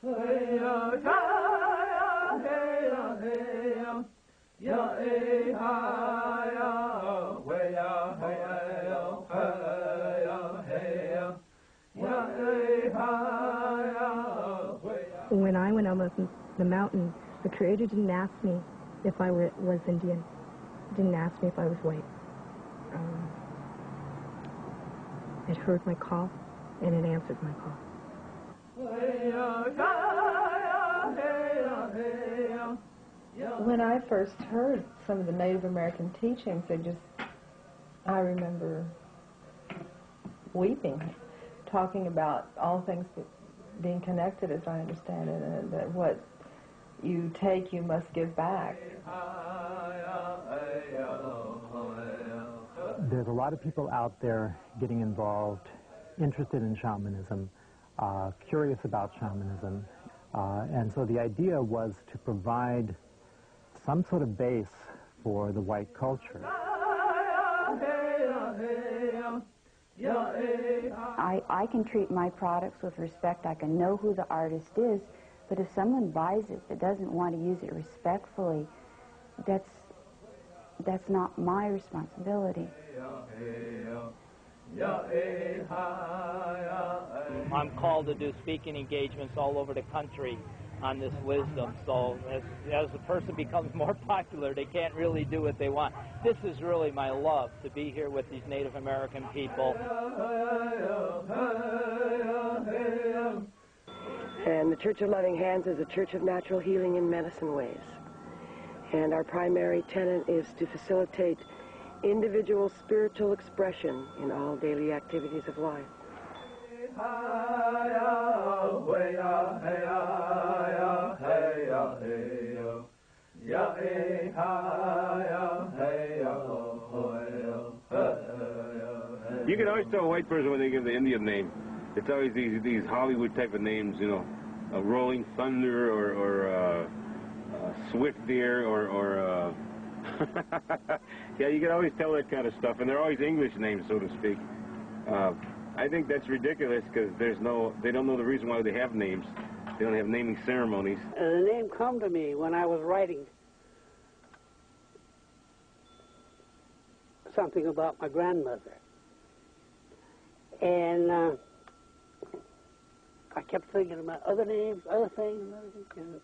When I went up the mountain, the Creator didn't ask me if I was Indian. Didn't ask me if I was white. It heard my call, and it answered my call. When I first heard some of the Native American teachings, I remember weeping, talking about all things being connected, as I understand it, and that what you take, you must give back. There's a lot of people out there getting involved, interested in shamanism, curious about shamanism, and so the idea was to provide some sort of base for the white culture. I can treat my products with respect. I can know who the artist is, but if someone buys it that doesn't want to use it respectfully, that's not my responsibility. I'm called to do speaking engagements all over the country on this wisdom, so as the person becomes more popular, they can't really do what they want. This is really my love, to be here with these Native American people. And the Church of Loving Hands is a church of natural healing in medicine ways. And our primary tenet is to facilitate individual spiritual expression in all daily activities of life. You can always tell a white person when they give the Indian name. It's always these Hollywood type of names, you know, a Rolling Thunder or Swift Deer or yeah, you can always tell that kind of stuff, and they're always English names, so to speak. I think that's ridiculous because they don't know the reason why they have names. They don't have naming ceremonies. The name come to me when I was writing something about my grandmother. And I kept thinking about other names, other things, and other things.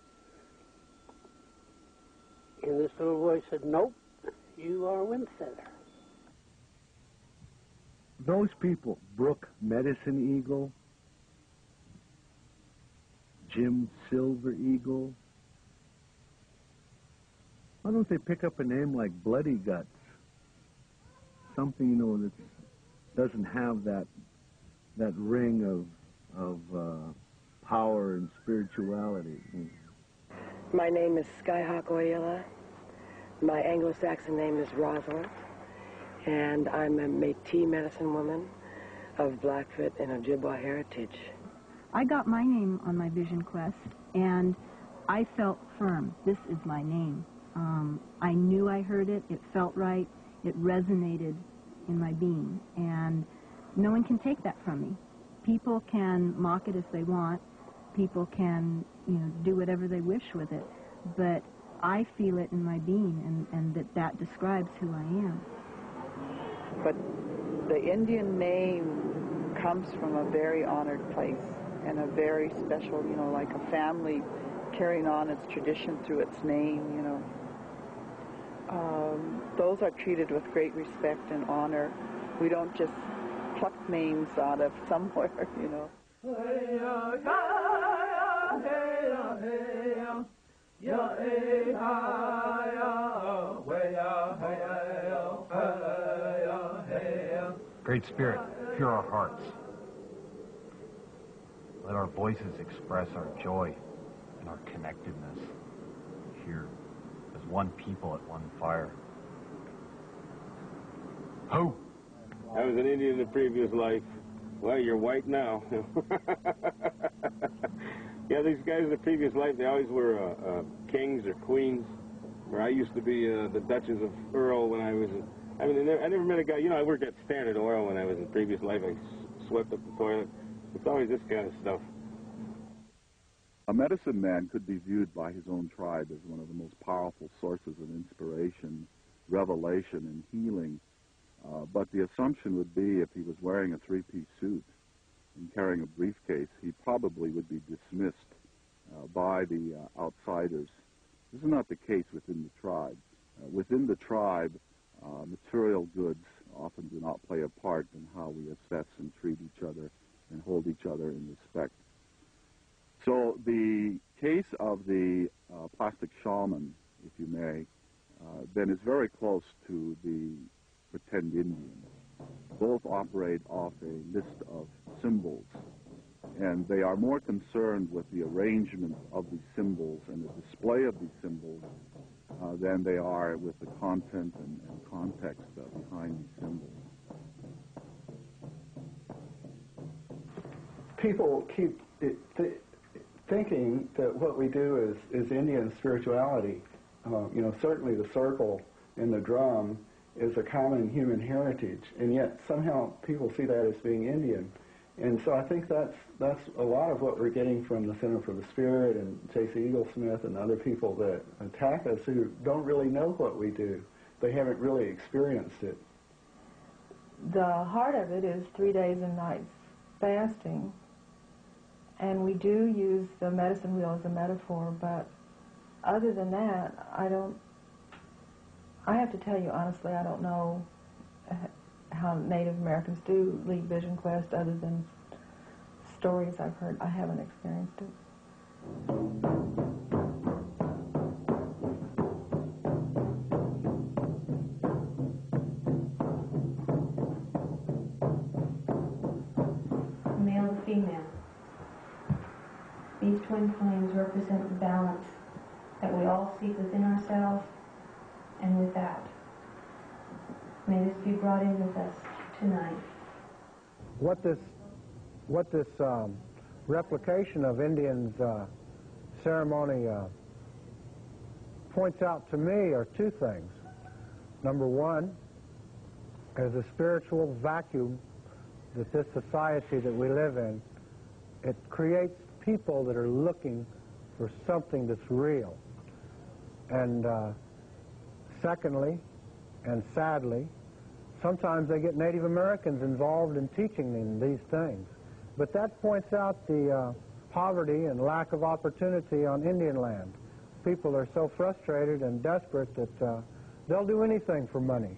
And this little voice said, nope, you are a Windfeather. Those people, Brooke Medicine Eagle, Jim Silver Eagle, why don't they pick up a name like Bloody Guts? Something, you know, that doesn't have that ring of power and spirituality. My name is Skyhawk Oyella. My Anglo-Saxon name is Rosalind, and I'm a Métis medicine woman of Blackfoot and Ojibwa heritage. I got my name on my vision quest, and I felt firm. This is my name. I knew I heard it. It felt right. It resonated in my being, and no one can take that from me. People can mock it if they want. People can, you know, do whatever they wish with it, but I feel it in my being, and that describes who I am. But the Indian name comes from a very honored place and a very special, you know, like a family carrying on its tradition through its name, you know. Those are treated with great respect and honor. We don't just pluck names out of somewhere, you know. Great Spirit, hear our hearts. Let our voices express our joy and our connectedness here as one people at one fire. Ho! I was an Indian in a previous life. Well, you're white now. Yeah, these guys in the previous life, they always were kings or queens. Where I used to be the Duchess of Earl when I was... I never met a guy... You know, I worked at Standard Oil when I was in previous life. I swept up the toilet. It's always this kind of stuff. A medicine man could be viewed by his own tribe as one of the most powerful sources of inspiration, revelation, and healing. But the assumption would be if he was wearing a three-piece suit and carrying a briefcase, he probably would be dismissed by the outsiders. This is not the case within the tribe. Within the tribe, material goods often do not play a part in how we assess and treat each other and hold each other in respect. So the case of the plastic shaman, if you may, then is very close to the pretend Indian. Both operate off a list of symbols, and they are more concerned with the arrangement of these symbols and the display of these symbols than they are with the content and context behind these symbols. People keep thinking that what we do is Indian spirituality. You know, certainly the circle and the drum is a common human heritage, and yet somehow people see that as being Indian. And so I think that's a lot of what we're getting from the Center for the Spirit and J.C. Eaglesmith and other people that attack us who don't really know what we do. They haven't really experienced it. The heart of it is 3 days and nights fasting, and we do use the medicine wheel as a metaphor, but other than that, I have to tell you honestly, I don't know how Native Americans do lead Vision Quest other than stories I've heard. I haven't experienced it. Male and female. These twin flames represent the balance that we all seek within ourselves and without. May this be brought in with us tonight. What this replication of Indians' ceremony points out to me are two things. Number one, there's a spiritual vacuum that this society that we live in, it creates people that are looking for something that's real. And secondly, and sadly, sometimes they get Native Americans involved in teaching them these things. But that points out the poverty and lack of opportunity on Indian land. People are so frustrated and desperate that they'll do anything for money.